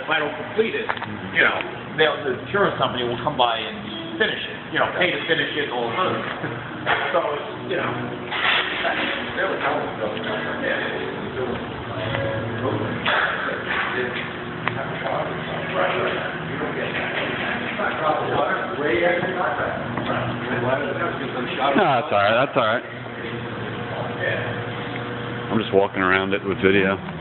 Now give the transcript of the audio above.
If I don't complete it, you know, the insurance company will come by and finish it, you know, pay to finish it or so it's, you know, they're No, that's all right. That's all right. I'm just walking around it with video.